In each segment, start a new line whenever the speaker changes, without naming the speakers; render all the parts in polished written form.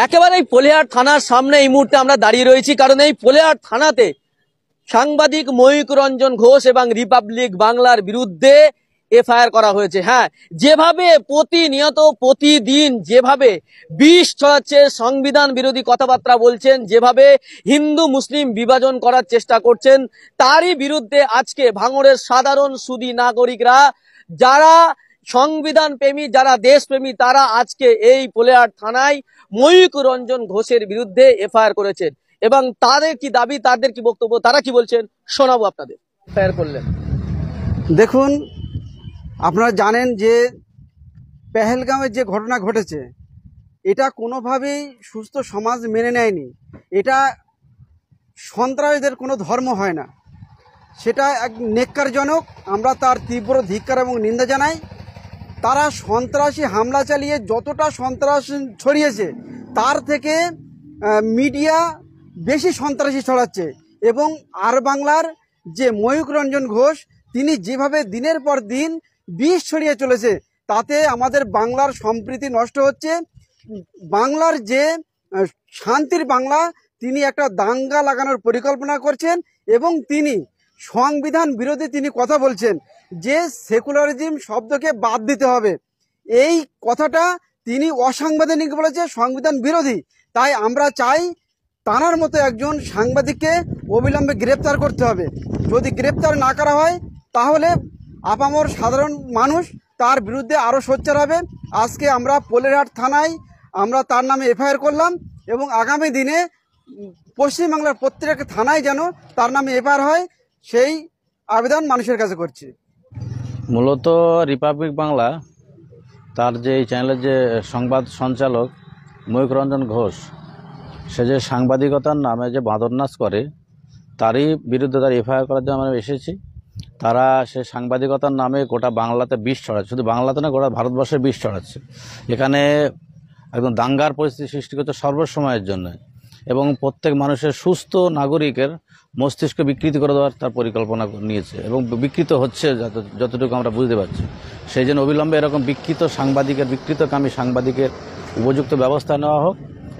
একেবারে এই পোলেহাট থানার সামনে এই মুহূর্তে আমরা দাঁড়িয়ে রয়েছি, কারণ এই পোলেহাট থানাতে সাংবাদিক ময়ূক রঞ্জন ঘোষ এবং রিপাবলিক বাংলার বিরুদ্ধে এফআইআর করা হয়েছে। হ্যাঁ, যেভাবে প্রতিনিয়ত প্রতিদিন যেভাবে বিষ ছড়াচ্ছে, সংবিধান বিরোধী কথাবার্তা বলছেন, যেভাবে হিন্দু মুসলিম বিভাজন করার চেষ্টা করছেন, তারই বিরুদ্ধে আজকে ভাঙড়ের সাধারণ সুধী নাগরিকরা, যারা সংবিধান প্রেমী, যারা দেশপ্রেমী, তারা আজকে এই পোলেহাট থানায় ময়ূক রঞ্জন ঘোষের বিরুদ্ধে এফআইআর করেছেন। এবং তাদের কি দাবি, তাদের কি বক্তব্য, তারা কি বলছেন শোনাবো আপনাদের। এফআইআর করলেন,
দেখুন, আপনারা জানেন যে পেহেলগাঁওয়ে যে ঘটনা ঘটেছে, এটা কোনোভাবেই সুস্থ সমাজ মেনে নেয়নি। এটা সন্ত্রাসীদের কোনো ধর্ম হয় না, সেটা এক নেক্কারজনক। আমরা তার তীব্র ধিক্কার এবং নিন্দা জানাই। তারা সন্ত্রাসী হামলা চালিয়ে যতটা সন্ত্রাস ছড়িয়েছে, তার থেকে মিডিয়া বেশি সন্ত্রাসী ছড়াচ্ছে। এবং আর বাংলার যে ময়ূক রঞ্জন ঘোষ, তিনি যেভাবে দিনের পর দিন বিষ ছড়িয়ে চলেছে, তাতে আমাদের বাংলার সম্প্রীতি নষ্ট হচ্ছে। বাংলার যে শান্তির বাংলা, তিনি একটা দাঙ্গা লাগানোর পরিকল্পনা করছেন এবং তিনি সংবিধান বিরোধী তিনি কথা বলছেন যে সেকুলারিজম শব্দকে বাদ দিতে হবে। এই কথাটা তিনি অসাংবিধানিক বলেছে, সংবিধান বিরোধী। তাই আমরা চাই তানার মতো একজন সাংবাদিককে অবিলম্বে গ্রেপ্তার করতে হবে। যদি গ্রেপ্তার না করা হয়, তাহলে আপামর সাধারণ মানুষ তার বিরুদ্ধে আরও সোচ্চার হবে। আজকে আমরা পোলেরহাট থানায় আমরা তার নামে এফআইআর করলাম এবং আগামী দিনে পশ্চিমবাংলার প্রত্যেক থানায় যেন তার নামে এফআইআর হয়, সেই আবেদন মানুষের কাছে করছি।
মূলত রিপাবলিক বাংলা তার যে এই চ্যানেলের যে সংবাদ সঞ্চালক ময়ূক রঞ্জন ঘোষ, সে যে সাংবাদিকতার নামে যে বাঁদরনাচ করে, তারই বিরুদ্ধে তার এফআইআর করার জন্য আমরা এসেছি। তারা সে সাংবাদিকতার নামে গোটা বাংলাতে বিষ ছড়াচ্ছে, শুধু বাংলাতে না, গোটা ভারতবর্ষে বিষ ছড়াচ্ছে। এখানে একদম দাঙ্গার পরিস্থিতি সৃষ্টি করছে সর্বসময়ের জন্য, এবং প্রত্যেক মানুষের সুস্থ নাগরিকের মস্তিষ্ক বিকৃত করে দেওয়ার তার পরিকল্পনা নিয়েছে এবং বিকৃত হচ্ছে যতটুকু আমরা বুঝতে পারছি। সেই জন্য অবিলম্বে এরকম বিকৃতকামী সাংবাদিকের উপযুক্ত ব্যবস্থা নেওয়া হোক,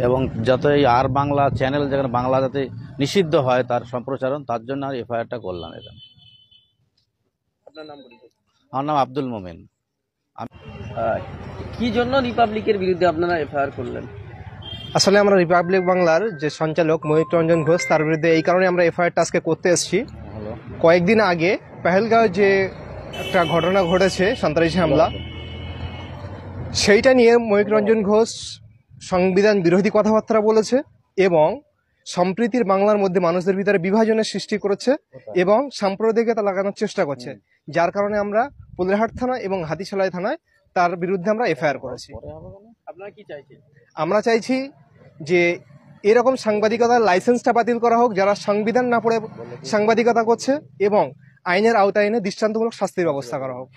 এবং যাতে এই আর বাংলা চ্যানেল, যেখানে বাংলা যাতে নিষিদ্ধ হয় তার সম্প্রচারণ, তার জন্য আর এফআইআরটা করলাম এখানে। আমার নাম আব্দুল মোমেন।
কি জন্য রিপাবলিকের বিরুদ্ধে আপনারা এফআইআর করলেন?
আসলে আমরা রিপাবলিক বাংলার যে সঞ্চালক ময়ূক রঞ্জন ঘোষ, তার বিরুদ্ধে এই কারণে আমরা এফআইআরটা আজকে করতে এসেছি। কয়েকদিন আগে পেহেলগাঁও যে একটা ঘটনা ঘটেছে, সন্ত্রাসী হামলা, সেইটা নিয়ে ময়ূক রঞ্জন ঘোষ সংবিধান বিরোধী কথাবার্তা বলেছে এবং সম্প্রীতির বাংলার মধ্যে মানুষদের ভিতরে বিভাজনের সৃষ্টি করেছে এবং সাম্প্রদায়িকতা লাগানোর চেষ্টা করছে। যার কারণে আমরা পোলেরহাট থানা এবং হাতিশালাই থানায় তার বিরুদ্ধে আমরা এফআইআর করেছি।
আপনারা কি চাইছেন?
আমরা চাইছি যে এরকম সাংবাদিকতার লাইসেন্সটা বাতিল করা হোক, যারা সংবিধান না পড়ে সাংবাদিকতা করছে, এবং আইনের আওতায় এনে দৃষ্টান্তমূলক শাস্তির ব্যবস্থা করা হোক।